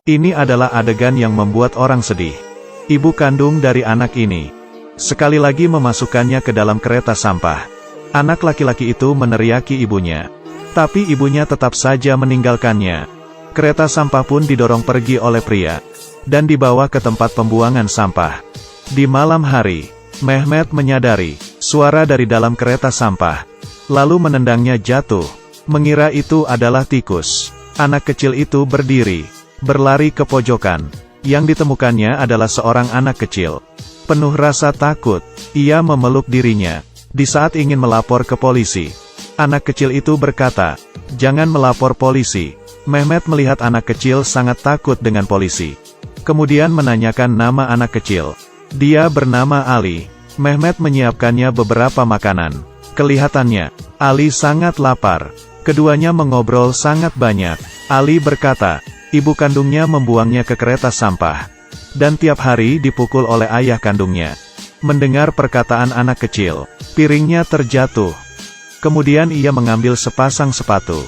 Ini adalah adegan yang membuat orang sedih. Ibu kandung dari anak ini sekali lagi memasukkannya ke dalam kereta sampah. Anak laki-laki itu meneriaki ibunya, tapi ibunya tetap saja meninggalkannya. Kereta sampah pun didorong pergi oleh pria, dan dibawa ke tempat pembuangan sampah. Di malam hari, Mehmet menyadari suara dari dalam kereta sampah, lalu menendangnya jatuh, mengira itu adalah tikus. Anak kecil itu berdiri, berlari ke pojokan. Yang ditemukannya adalah seorang anak kecil. Penuh rasa takut, ia memeluk dirinya. Di saat ingin melapor ke polisi, anak kecil itu berkata, "Jangan melapor polisi." Mehmet melihat anak kecil sangat takut dengan polisi. Kemudian menanyakan nama anak kecil. Dia bernama Ali. Mehmet menyiapkannya beberapa makanan. Kelihatannya, Ali sangat lapar. Keduanya mengobrol sangat banyak. Ali berkata, ibu kandungnya membuangnya ke kereta sampah, dan tiap hari dipukul oleh ayah kandungnya. Mendengar perkataan anak kecil, piringnya terjatuh. Kemudian ia mengambil sepasang sepatu,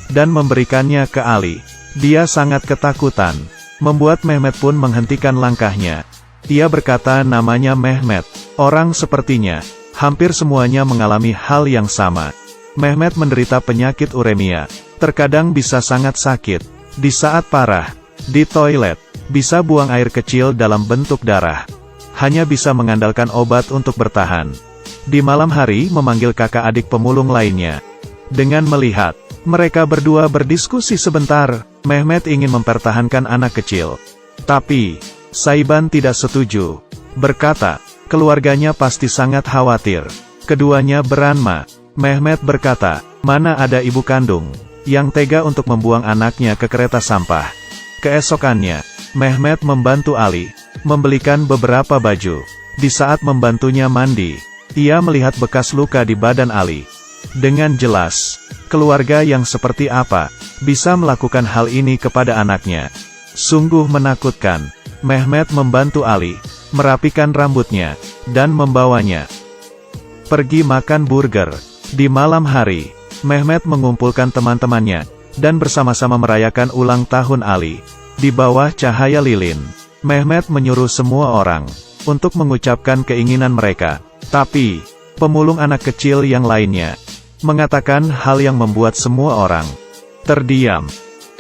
dan memberikannya ke Ali. Dia sangat ketakutan, membuat Mehmet pun menghentikan langkahnya. Ia berkata namanya Mehmet. Orang sepertinya, hampir semuanya mengalami hal yang sama. Mehmet menderita penyakit uremia, terkadang bisa sangat sakit. Di saat parah, di toilet, bisa buang air kecil dalam bentuk darah. Hanya bisa mengandalkan obat untuk bertahan. Di malam hari memanggil kakak adik pemulung lainnya. Dengan melihat mereka berdua berdiskusi sebentar, Mehmet ingin mempertahankan anak kecil. Tapi Saiban tidak setuju. Berkata, keluarganya pasti sangat khawatir. Keduanya beranma. Mehmet berkata, mana ada ibu kandung yang tega untuk membuang anaknya ke kereta sampah. Keesokannya, Mehmet membantu Ali membelikan beberapa baju. Di saat membantunya mandi, ia melihat bekas luka di badan Ali. Dengan jelas, keluarga yang seperti apa bisa melakukan hal ini kepada anaknya. Sungguh menakutkan. Mehmet membantu Ali merapikan rambutnya dan membawanya pergi makan burger. Di malam hari, Mehmet mengumpulkan teman-temannya, dan bersama-sama merayakan ulang tahun Ali. Di bawah cahaya lilin, Mehmet menyuruh semua orang untuk mengucapkan keinginan mereka. Tapi, pemulung anak kecil yang lainnya mengatakan hal yang membuat semua orang terdiam.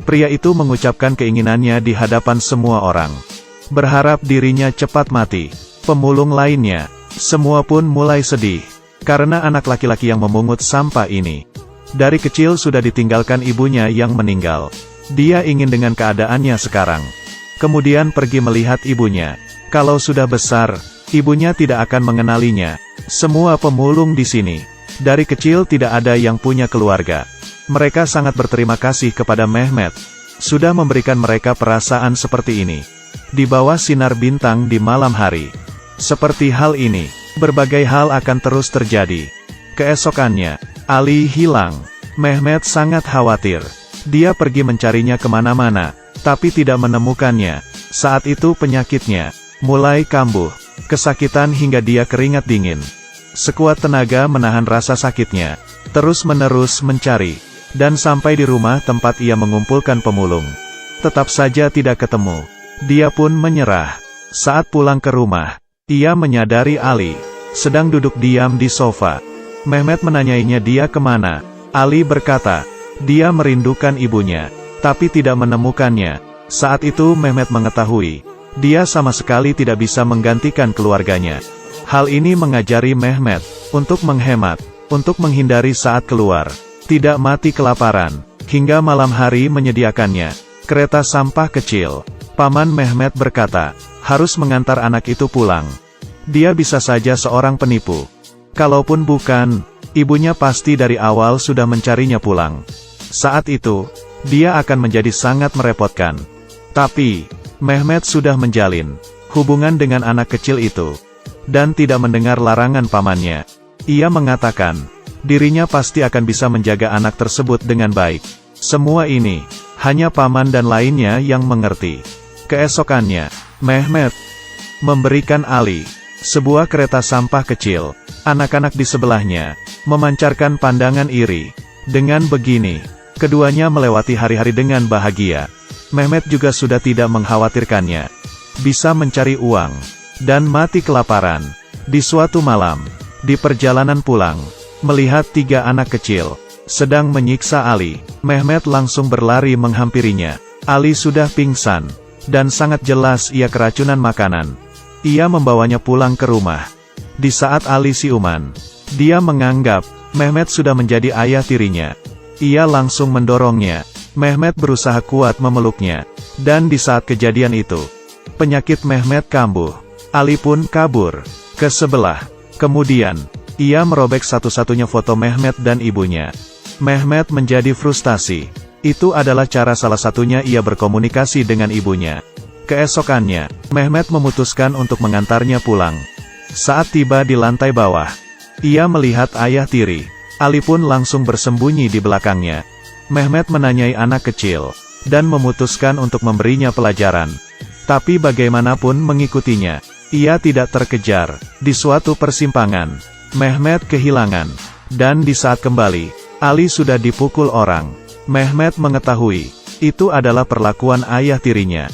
Pria itu mengucapkan keinginannya di hadapan semua orang, berharap dirinya cepat mati. Pemulung lainnya, semua pun mulai sedih, karena anak laki-laki yang memungut sampah ini dari kecil sudah ditinggalkan ibunya yang meninggal. Dia ingin dengan keadaannya sekarang. Kemudian pergi melihat ibunya. Kalau sudah besar, ibunya tidak akan mengenalinya. Semua pemulung di sini, dari kecil tidak ada yang punya keluarga. Mereka sangat berterima kasih kepada Mehmet, sudah memberikan mereka perasaan seperti ini. Di bawah sinar bintang di malam hari. Seperti hal ini, berbagai hal akan terus terjadi. Keesokannya, Ali hilang. Mehmet sangat khawatir. Dia pergi mencarinya kemana-mana, tapi tidak menemukannya. Saat itu penyakitnya mulai kambuh, kesakitan hingga dia keringat dingin. Sekuat tenaga menahan rasa sakitnya, terus-menerus mencari, dan sampai di rumah tempat ia mengumpulkan pemulung. Tetap saja tidak ketemu. Dia pun menyerah. Saat pulang ke rumah, ia menyadari Ali sedang duduk diam di sofa. Mehmet menanyainya dia kemana. Ali berkata, dia merindukan ibunya, tapi tidak menemukannya. Saat itu Mehmet mengetahui, dia sama sekali tidak bisa menggantikan keluarganya. Hal ini mengajari Mehmet untuk menghemat, untuk menghindari saat keluar, tidak mati kelaparan, hingga malam hari menyediakannya kereta sampah kecil. Paman Mehmet berkata, harus mengantar anak itu pulang. Dia bisa saja seorang penipu. Kalaupun bukan, ibunya pasti dari awal sudah mencarinya pulang. Saat itu, dia akan menjadi sangat merepotkan. Tapi, Mehmet sudah menjalin hubungan dengan anak kecil itu, dan tidak mendengar larangan pamannya. Ia mengatakan, dirinya pasti akan bisa menjaga anak tersebut dengan baik. Semua ini, hanya paman dan lainnya yang mengerti. Keesokannya, Mehmet memberikan Ali sebuah kereta sampah kecil. Anak-anak di sebelahnya memancarkan pandangan iri. Dengan begini, keduanya melewati hari-hari dengan bahagia. Mehmet juga sudah tidak mengkhawatirkannya. Bisa mencari uang, dan mati kelaparan. Di suatu malam, di perjalanan pulang, melihat 3 anak kecil sedang menyiksa Ali, Mehmet langsung berlari menghampirinya. Ali sudah pingsan, dan sangat jelas ia keracunan makanan. Ia membawanya pulang ke rumah. Di saat Ali siuman, dia menganggap Mehmet sudah menjadi ayah tirinya. Ia langsung mendorongnya. Mehmet berusaha kuat memeluknya. Dan di saat kejadian itu, penyakit Mehmet kambuh. Ali pun kabur ke sebelah. Kemudian, ia merobek satu-satunya foto Mehmet dan ibunya. Mehmet menjadi frustasi. Itu adalah cara salah satunya ia berkomunikasi dengan ibunya. Keesokannya, Mehmet memutuskan untuk mengantarnya pulang. Saat tiba di lantai bawah, ia melihat ayah tiri. Ali pun langsung bersembunyi di belakangnya. Mehmet menanyai anak kecil, dan memutuskan untuk memberinya pelajaran. Tapi bagaimanapun mengikutinya, ia tidak terkejar. Di suatu persimpangan, Mehmet kehilangan. Dan di saat kembali, Ali sudah dipukul orang. Mehmet mengetahui, itu adalah perlakuan ayah tirinya.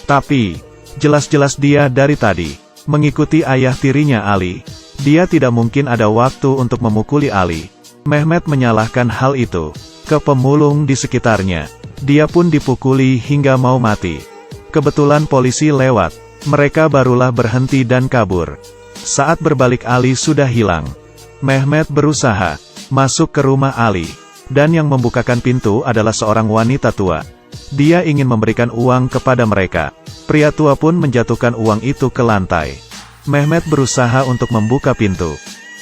Tapi, jelas-jelas dia dari tadi mengikuti ayah tirinya Ali. Dia tidak mungkin ada waktu untuk memukuli Ali. Mehmet menyalahkan hal itu ke pemulung di sekitarnya. Dia pun dipukuli hingga mau mati. Kebetulan polisi lewat. Mereka barulah berhenti dan kabur. Saat berbalik Ali sudah hilang. Mehmet berusaha masuk ke rumah Ali. Dan yang membukakan pintu adalah seorang wanita tua. Dia ingin memberikan uang kepada mereka. Pria tua pun menjatuhkan uang itu ke lantai. Mehmet berusaha untuk membuka pintu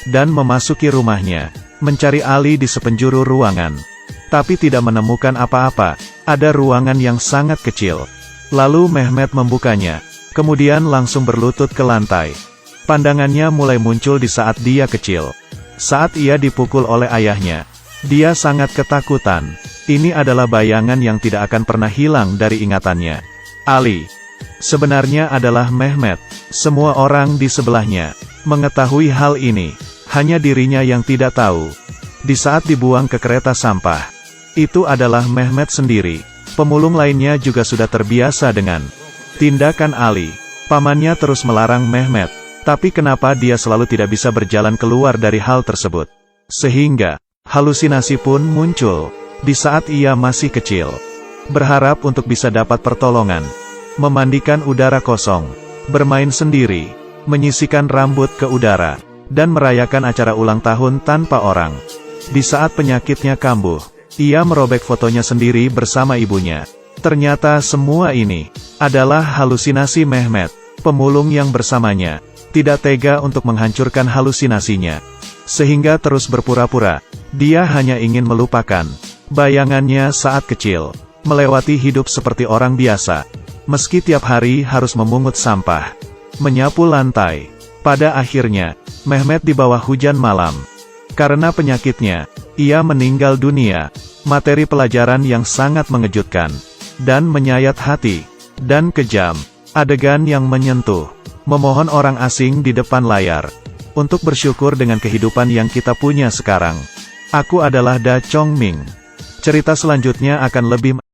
dan memasuki rumahnya, mencari Ali di sepenjuru ruangan. Tapi tidak menemukan apa-apa. Ada ruangan yang sangat kecil. Lalu Mehmet membukanya, kemudian langsung berlutut ke lantai. Pandangannya mulai muncul di saat dia kecil. Saat ia dipukul oleh ayahnya, dia sangat ketakutan. Ini adalah bayangan yang tidak akan pernah hilang dari ingatannya. Ali sebenarnya adalah Mehmet. Semua orang di sebelahnya mengetahui hal ini. Hanya dirinya yang tidak tahu. Di saat dibuang ke kereta sampah, itu adalah Mehmet sendiri. Pemulung lainnya juga sudah terbiasa dengan tindakan Ali. Pamannya terus melarang Mehmet. Tapi kenapa dia selalu tidak bisa berjalan keluar dari hal tersebut? Sehingga halusinasi pun muncul di saat ia masih kecil. Berharap untuk bisa dapat pertolongan, memandikan udara kosong, bermain sendiri, menyisikan rambut ke udara, dan merayakan acara ulang tahun tanpa orang. Di saat penyakitnya kambuh, ia merobek fotonya sendiri bersama ibunya. Ternyata semua ini adalah halusinasi Mehmet. Pemulung yang bersamanya tidak tega untuk menghancurkan halusinasinya, sehingga terus berpura-pura. Dia hanya ingin melupakan bayangannya saat kecil, melewati hidup seperti orang biasa. Meski tiap hari harus memungut sampah, menyapu lantai. Pada akhirnya, Mehmet di bawah hujan malam. Karena penyakitnya, ia meninggal dunia. Materi pelajaran yang sangat mengejutkan, dan menyayat hati, dan kejam. Adegan yang menyentuh, memohon orang asing di depan layar untuk bersyukur dengan kehidupan yang kita punya sekarang. Aku adalah Da Chong Ming. Cerita selanjutnya akan lebih